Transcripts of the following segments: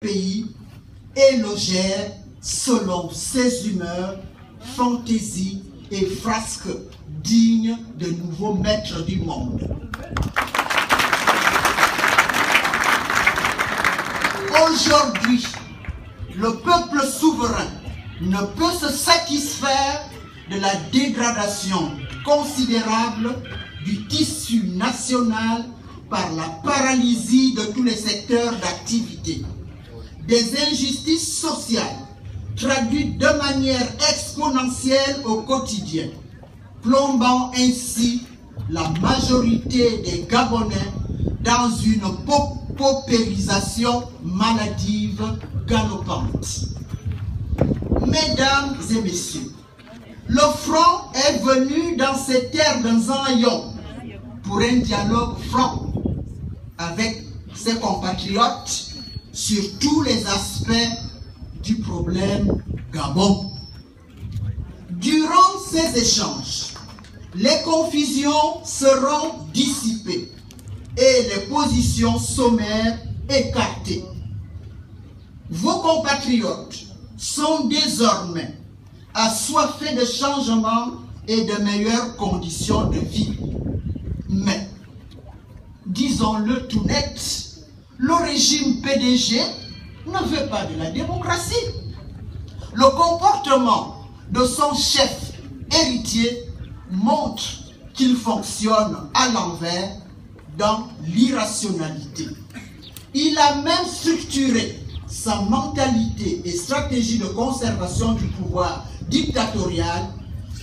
pays et le gère selon ses humeurs, fantaisies et frasques dignes de nouveaux maîtres du monde. Aujourd'hui, le peuple souverain ne peut se satisfaire de la dégradation considérable du tissu national par la paralysie de tous les secteurs d'activité, des injustices sociales traduites de manière exponentielle au quotidien, plombant ainsi la majorité des Gabonais dans une paupérisation maladive galopante. Mesdames et messieurs, le front est venu dans ces terres d'un Zayon pour un dialogue franc avec ses compatriotes sur tous les aspects du problème Gabon. Durant ces échanges, les confusions seront dissipées et les positions sommaires écartées. Vos compatriotes sont désormais assoiffés de changements et de meilleures conditions de vie. Mais, disons-le tout net, le régime PDG ne veut pas de la démocratie. Le comportement de son chef héritier montre qu'il fonctionne à l'envers dans l'irrationalité. Il a même structuré sa mentalité et stratégie de conservation du pouvoir dictatorial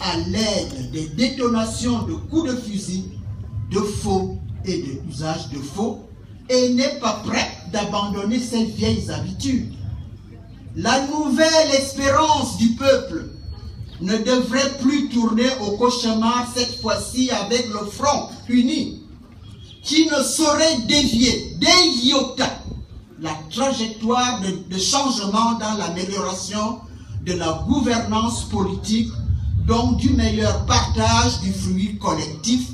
à l'aide des détonations de coups de fusil, de faux et de usage de faux, et n'est pas prêt d'abandonner ses vieilles habitudes. La nouvelle espérance du peuple ne devrait plus tourner au cauchemar, cette fois-ci avec le front uni, qui ne saurait dévier d'un iota la trajectoire de changement dans l'amélioration de la gouvernance politique, donc du meilleur partage du fruit collectif,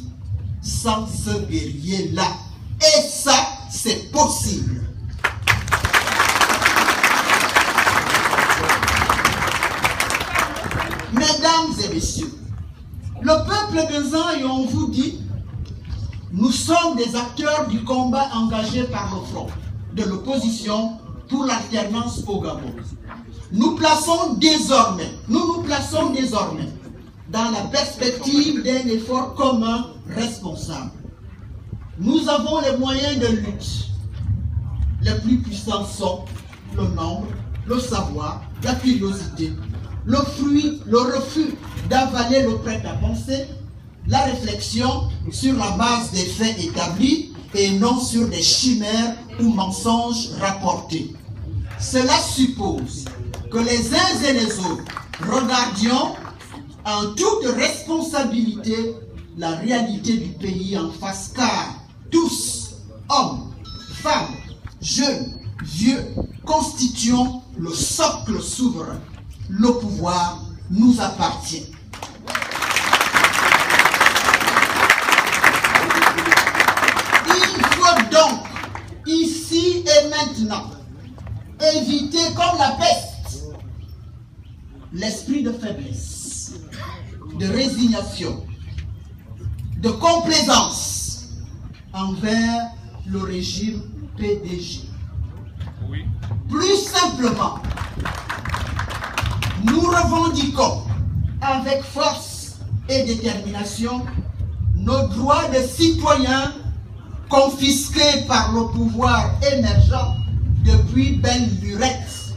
sans ce guerrier-là. Et ça, c'est possible. Mesdames et messieurs, le peuple de Zayon vous dit, nous sommes des acteurs du combat engagé par le front de l'opposition pour l'alternance au Gabon. Nous nous plaçons désormais dans la perspective d'un effort commun responsable. Nous avons les moyens de lutte. Les plus puissants sont le nombre, le savoir, la curiosité, le refus d'avaler le prêt-à-penser, la réflexion sur la base des faits établis et non sur des chimères ou mensonges rapportés. Cela suppose que les uns et les autres regardions en toute responsabilité la réalité du pays en face, car tous, hommes, femmes, jeunes, vieux, constituons le socle souverain. Le pouvoir nous appartient. Il faut donc, ici et maintenant, éviter comme la peste l'esprit de faiblesse, de résignation, de complaisance envers le régime PDG. Oui. Plus simplement, nous revendiquons avec force et détermination nos droits de citoyens confisqués par le pouvoir émergent depuis belle lurette.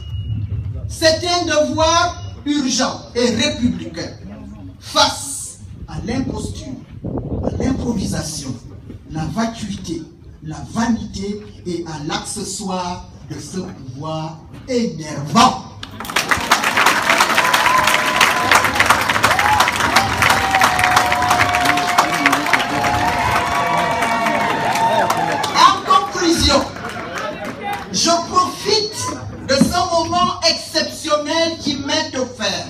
C'est un devoir urgent et républicain face à l'imposture, à l'improvisation, la vacuité, la vanité et à l'accessoire de ce pouvoir énervant. Je profite de ce moment exceptionnel qui m'est offert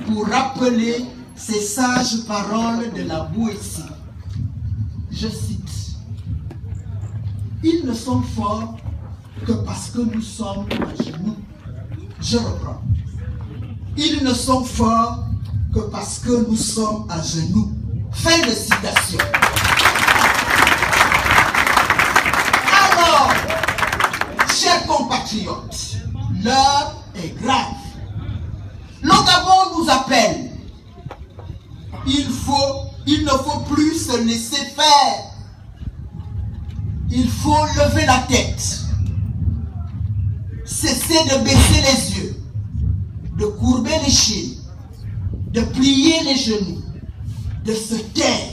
pour rappeler ces sages paroles de la Boétie. Je cite: ils ne sont forts que parce que nous sommes à genoux. Je reprends. Ils ne sont forts que parce que nous sommes à genoux. Fin de citation. Alors, chers compatriotes, l'heure est grave. Le Gabon nous appelle. Il ne faut plus se laisser faire. Il faut lever la tête. Cesser de baisser les yeux, de courber les chines, de plier les genoux, de se taire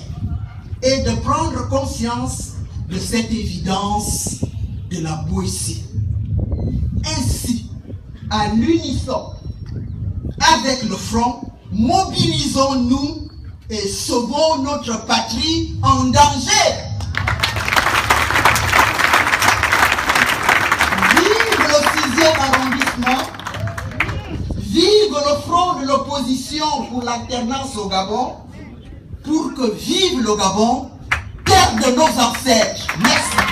et de prendre conscience de cette évidence de la Boétie. Ainsi, à l'unisson, avec le front, mobilisons-nous et sauvons notre patrie en danger. Vive le 6e arrondissement, vive le front de l'opposition pour l'alternance au Gabon, pour que vive le Gabon, terre de nos ancêtres. Merci.